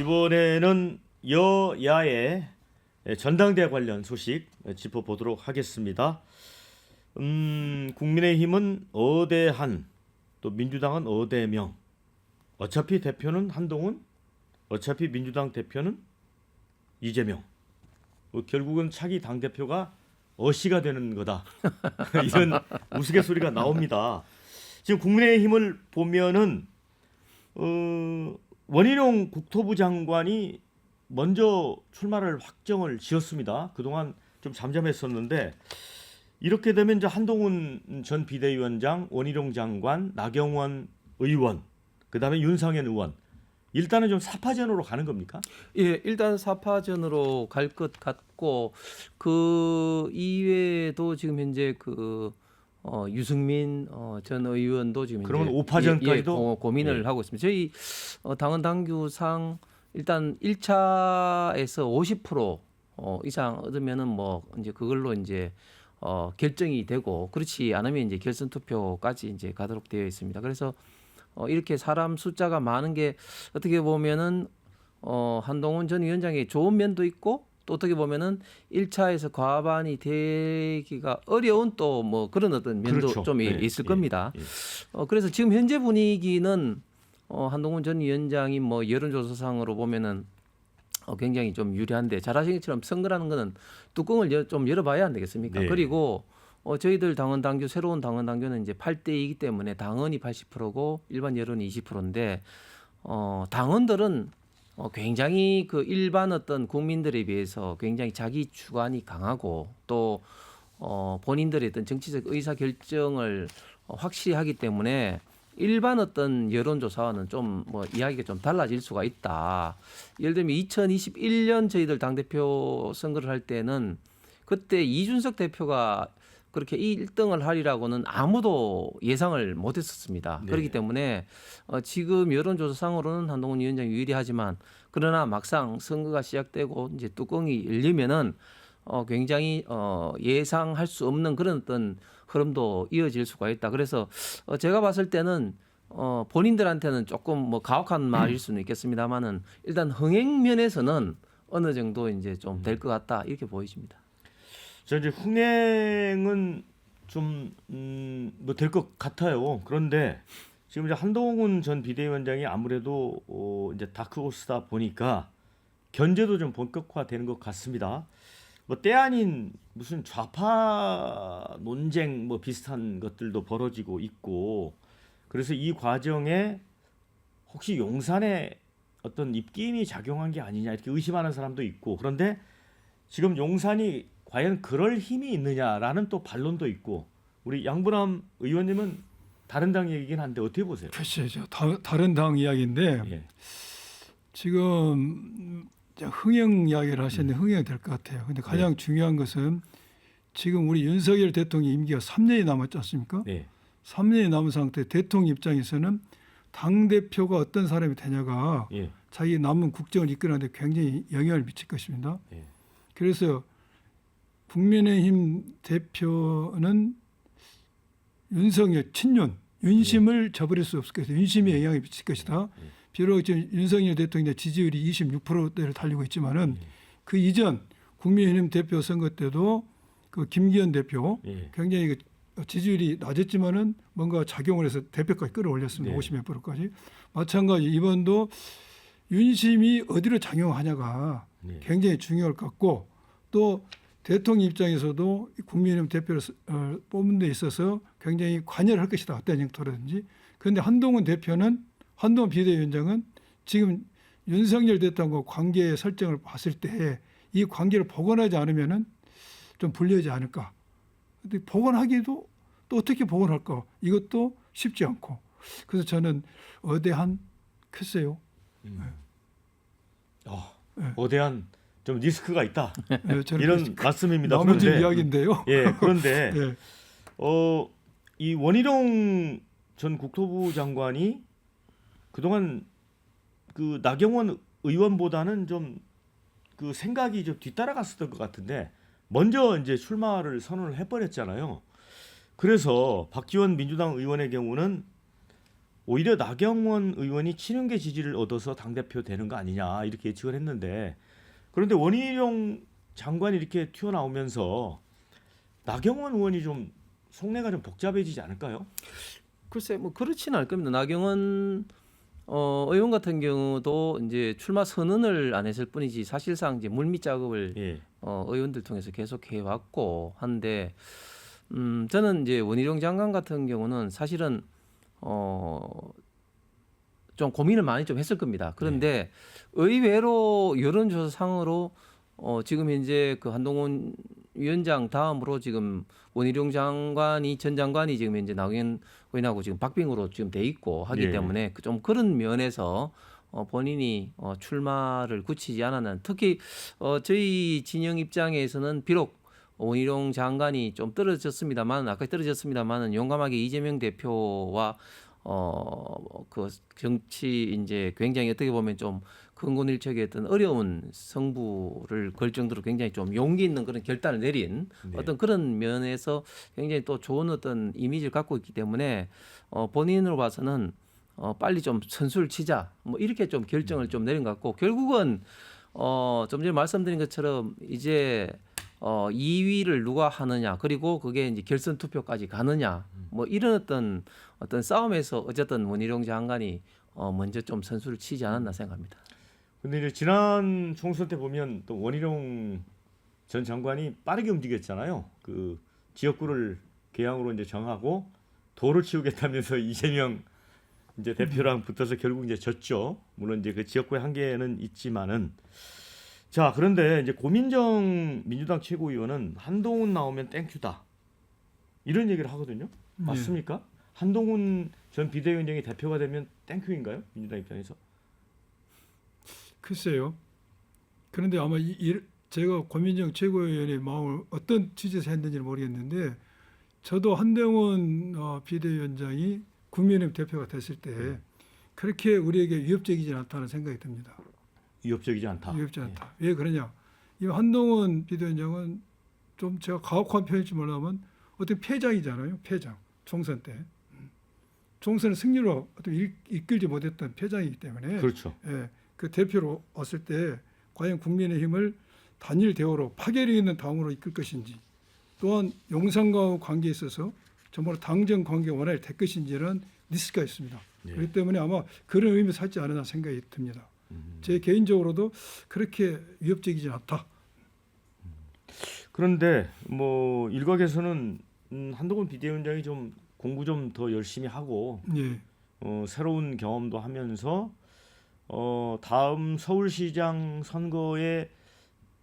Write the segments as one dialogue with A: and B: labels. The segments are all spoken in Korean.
A: 이번에는 여야의 전당대 관련 소식 짚어보도록 하겠습니다. 국민의힘은 어대한, 또 민주당은 어대명. 어차피 대표는 한동훈, 어차피 민주당 대표는 이재명. 결국은 차기 당대표가 어시가 되는 거다. 이런 우스갯소리가 나옵니다. 지금 국민의힘을 보면은 원희룡 국토부 장관이 먼저 출마를 확정을 지었습니다. 그동안 좀 잠잠했었는데 이렇게 되면 이제 한동훈 전 비대위원장, 원희룡 장관, 나경원 의원, 그다음에 윤상현 의원, 일단은 좀 사파전으로 가는 겁니까?
B: 예, 일단 사파전으로 갈 것 같고 그 이외에도 지금 현재 유승민 전 의원도 지금
A: 그러면
B: 이제
A: 5파전까지도
B: 고민을 하고 있습니다. 저희 당헌 당규상 일단 1차에서 50% 이상 얻으면은 뭐 이제 그걸로 이제 결정이 되고, 그렇지 않으면 이제 결선 투표까지 이제 가도록 되어 있습니다. 그래서 이렇게 사람 숫자가 많은 게 어떻게 보면은 한동훈 전 위원장의 좋은 면도 있고, 또 어떻게 보면은 1차에서 과반이 되기가 어려운 또 뭐 그런 어떤 면도
A: 그렇죠.
B: 좀
A: 예,
B: 있을 겁니다.
A: 예.
B: 그래서 지금 현재 분위기는 한동훈 전 위원장이 뭐 여론조사상으로 보면은 굉장히 좀 유리한데, 잘하신 것처럼 선거라는 거는 뚜껑을 좀 열어봐야 안 되겠습니까?
A: 네.
B: 그리고 저희들 당헌 당규, 새로운 당헌 당규는 이제 8대2이기 때문에 당헌이 80%고 일반 여론이 20%인데 당헌들은 굉장히 그 일반 어떤 국민들에 비해서 굉장히 자기 주관이 강하고, 또 본인들의 어떤 정치적 의사 결정을 확실히 하기 때문에 일반 어떤 여론조사와는 좀 뭐 이야기가 좀 달라질 수가 있다. 예를 들면 2021년 저희들 당대표 선거를 할 때는 그때 이준석 대표가 그렇게 1등을 하리라고는 아무도 예상을 못했었습니다.
A: 네.
B: 그렇기 때문에 지금 여론조사상으로는 한동훈 위원장이 유리하지만, 그러나 막상 선거가 시작되고 이제 뚜껑이 열리면은 굉장히 예상할 수 없는 그런 어떤 흐름도 이어질 수가 있다. 그래서 제가 봤을 때는 본인들한테는 조금 뭐 가혹한 말일 수는 있겠습니다만은 일단 흥행 면에서는 어느 정도 이제 좀 될 것 같다, 이렇게 보여집니다.
A: 저 이제 흥행은 좀 뭐 될 것 같아요. 그런데 지금 이제 한동훈 전 비대위원장이 아무래도 이제 다크호스다 보니까 견제도 좀 본격화되는 것 같습니다. 뭐 때 아닌 무슨 좌파 논쟁 뭐 비슷한 것들도 벌어지고 있고, 그래서 이 과정에 혹시 용산에 어떤 입김이 작용한 게 아니냐 이렇게 의심하는 사람도 있고, 그런데 지금 용산이 과연 그럴 힘이 있느냐라는 또 반론도 있고, 우리 양분남 의원님은 다른 당 얘기긴 한데 어떻게 보세요?
C: 글쎄요, 다른 당 이야기인데
A: 예.
C: 지금 흥행 이야기를 하셨는데 흥행이 될 것 같아요. 근데 가장 중요한 것은 지금 우리 윤석열 대통령 임기가 3년이 남았지 않습니까?
A: 네.
C: 3년이 남은 상태 대통령 입장에서는 당대표가 어떤 사람이 되냐가
A: 예.
C: 자기 남은 국정을 이끌어내는 데 굉장히 영향을 미칠 것입니다.
A: 예.
C: 그래서 국민의힘 대표는 윤석열 친윤, 윤심을 저버릴 수 없을 것이다. 윤심에 영향을 미칠 것이다. 비록 지금 윤석열 대통령의 지지율이 26%대를 달리고 있지만은 그 이전 국민의힘 대표 선거 때도 그 김기현 대표 굉장히 그 지지율이 낮았지만은 뭔가 작용을 해서 대표까지 끌어올렸습니다. 50몇 %까지. 마찬가지 이번도 윤심이 어디로 작용하냐가 굉장히 중요할 것 같고, 또 대통령 입장에서도 국민의힘 대표를 뽑는 데 있어서 굉장히 관여를 할 것이다. 어떤 형태로든지. 그런데 한동훈 비대위원장은 지금 윤석열 대통령과 관계 설정을 봤을 때 이 관계를 복원하지 않으면은 좀 불리하지 않을까. 근데 복원하기도 또 어떻게 복원할까? 이것도 쉽지 않고. 그래서 저는 어대한 글쎄요.
A: 어대한 좀 리스크가 있다.
C: 네, 저는
A: 이런 말씀입니다.
C: 나머지
A: 그런데
C: 이야기인데요.
A: 그런데
C: 네.
A: 이 원희룡 전 국토부 장관이 그동안 그 나경원 의원보다는 좀 그 생각이 좀 뒤따라갔었던 것 같은데 먼저 이제 출마를 선언을 해버렸잖아요. 그래서 박지원 민주당 의원의 경우는 오히려 나경원 의원이 친윤계 지지를 얻어서 당대표 되는 거 아니냐 이렇게 예측을 했는데 그런데 원희룡 장관이 이렇게 튀어나오면서 나경원 의원이 좀 속내가 좀 복잡해지지 않을까요?
B: 글쎄 뭐 그렇지는 않을 겁니다. 나경원 의원 같은 경우도 이제 출마 선언을 안 했을 뿐이지 사실상 이제 물밑 작업을
A: 예.
B: 의원들 통해서 계속 해왔고 한데 저는 이제 원희룡 장관 같은 경우는 사실은 좀 고민을 많이 좀 했을 겁니다. 그런데 의외로 여론조사상으로 지금 현재 그 한동훈 위원장 다음으로 지금 원희룡 장관이 전 장관이 지금 현재 나경원 의원하고 지금 박빙으로 지금 돼 있고 하기
A: 예.
B: 때문에 좀 그런 면에서 본인이 출마를 굳히지 않았는 특히 저희 진영 입장에서는 비록 원희룡 장관이 좀 떨어졌습니다만 아까 떨어졌습니다만은 용감하게 이재명 대표와 그 정치 이제 굉장히 어떻게 보면 좀 근곤일척의 어떤 어려운 승부를 걸 정도로 굉장히 좀 용기 있는 그런 결단을 내린
A: 네.
B: 어떤 그런 면에서 굉장히 또 좋은 어떤 이미지를 갖고 있기 때문에 본인으로 봐서는 빨리 좀 선수를 치자 뭐 이렇게 좀 결정을 좀 내린 것 같고 결국은 좀 전에 말씀드린 것처럼 이제 2위를 누가 하느냐 그리고 그게 이제 결선 투표까지 가느냐 뭐 이런 어떤 싸움에서 어쨌든 원희룡 장관이 먼저 좀 선수를 치지 않았나 생각합니다.
A: 근데 이제 지난 총선 때 보면 또 원희룡 전 장관이 빠르게 움직였잖아요. 그 지역구를 개항으로 이제 정하고 도를 치우겠다면서 이재명 이제 대표랑 붙어서 결국 이제 졌죠. 물론 이제 그 지역구의 한계는 있지만은 자 그런데 이제 고민정 민주당 최고위원은 한동훈 나오면 땡큐다 이런 얘기를 하거든요. 맞습니까? 한동훈 전 비대위원장이 대표가 되면 땡큐인가요? 민주당 입장에서?
C: 글쎄요. 그런데 아마 제가 고민정 최고위원의 마음을 어떤 취지에서 했는지는 모르겠는데 저도 한동훈 비대위원장이 국민의힘 대표가 됐을 때 그렇게 우리에게 위협적이지 않다는 생각이 듭니다.
A: 위협적이지 않다.
C: 위협지 않다. 왜 그러냐? 이 한동훈 비대위원장은 좀 제가 가혹한 표현일지 몰라면 어떤 패장이잖아요. 패장. 총선 때. 총선을 승리로 어떤 이끌지 못했던 패장이기 때문에
A: 그렇죠.
C: 예, 그 대표로 왔을 때 과연 국민의힘을 단일 대우로 파괴력 있는 당으로 이끌 것인지 또한 용산과 관계에 있어서 정말 당정 관계가 원활히 될 것인지는 리스크가 있습니다.
A: 네.
C: 그렇기 때문에 아마 그런 의미에서 살지 않으나 생각이 듭니다. 제 개인적으로도 그렇게 위협적이지 않다.
A: 그런데 뭐 일각에서는 한동훈 비대위원장이 좀 공부 좀 더 열심히 하고
C: 예.
A: 새로운 경험도 하면서 다음 서울시장 선거에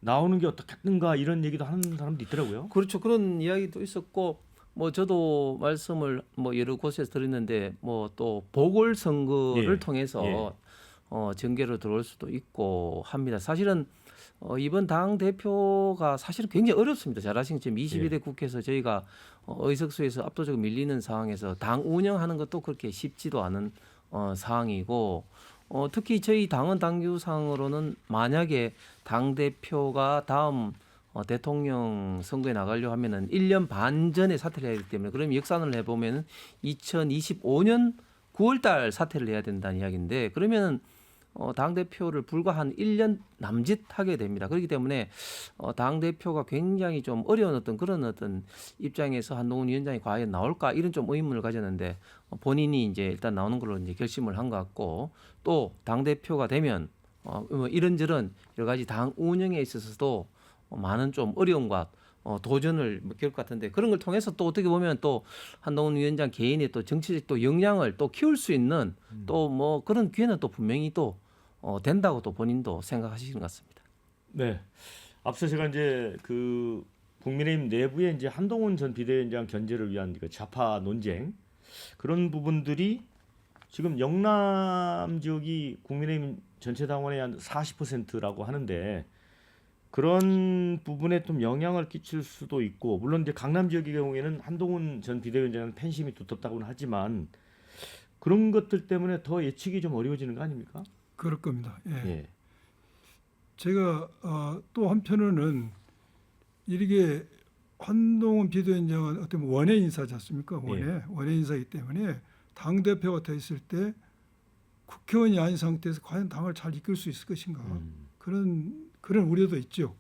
A: 나오는 게 어떻겠는가 이런 얘기도 하는 사람도 있더라고요.
B: 그렇죠. 그런 이야기도 있었고 뭐 저도 말씀을 뭐 여러 곳에서 드렸는데 뭐 또 보궐선거를
A: 예.
B: 통해서 정계로 들어올 수도 있고 합니다. 사실은 이번 당 대표가 사실은 굉장히 어렵습니다. 잘 아시는 지금 22대 국회에서 저희가 의석수에서 압도적으로 밀리는 상황에서 당 운영하는 것도 그렇게 쉽지도 않은 상황이고 특히 저희 당원 당규상으로는 만약에 당 대표가 다음 대통령 선거에 나가려고 하면은 1년 반 전에 사퇴를 해야 되기 때문에 그럼 역산을 해보면은 2025년 9월달 사퇴를 해야 된다는 이야기인데 그러면은 당 대표를 불과 한 1년 남짓 하게 됩니다. 그렇기 때문에 당 대표가 굉장히 좀 어려운 그런 입장에서 한동훈 위원장이 과연 나올까 이런 좀 의문을 가졌는데 본인이 이제 일단 나오는 걸로 이제 결심을 한 것 같고 또 당 대표가 되면 뭐 이런저런 여러 가지 당 운영에 있어서도 많은 좀 어려움과 도전을 겪을 것 같은데 그런 걸 통해서 또 어떻게 보면 또 한동훈 위원장 개인의 또 정치적 또 역량을 또 키울 수 있는 또 뭐 그런 기회는 또 분명히 또 된다고 또 본인도 생각하시는 것 같습니다.
A: 네. 앞서 제가 이제 그 국민의힘 내부에 이제 한동훈 전 비대위원장 견제를 위한 그 좌파 논쟁 그런 부분들이 지금 영남 지역이 국민의힘 전체 당원의 한 40%라고 하는데 그런 부분에 좀 영향을 끼칠 수도 있고 물론 이제 강남 지역의 경우에는 한동훈 전 비대위원장 팬심이 두텁다고는 하지만 그런 것들 때문에 더 예측이 좀 어려워지는 거 아닙니까?
C: 그럴 겁니다. 예.
A: 예.
C: 제가 또 한편으로는 이렇게 한동훈 비대위원장은 어떤 원외 인사지 않습니까? 원외 인사이기 때문에 당 대표가 돼 있을 때 국회의원이 아닌 상태에서 과연 당을 잘 이끌 수 있을 것인가 그런 우려도 있죠.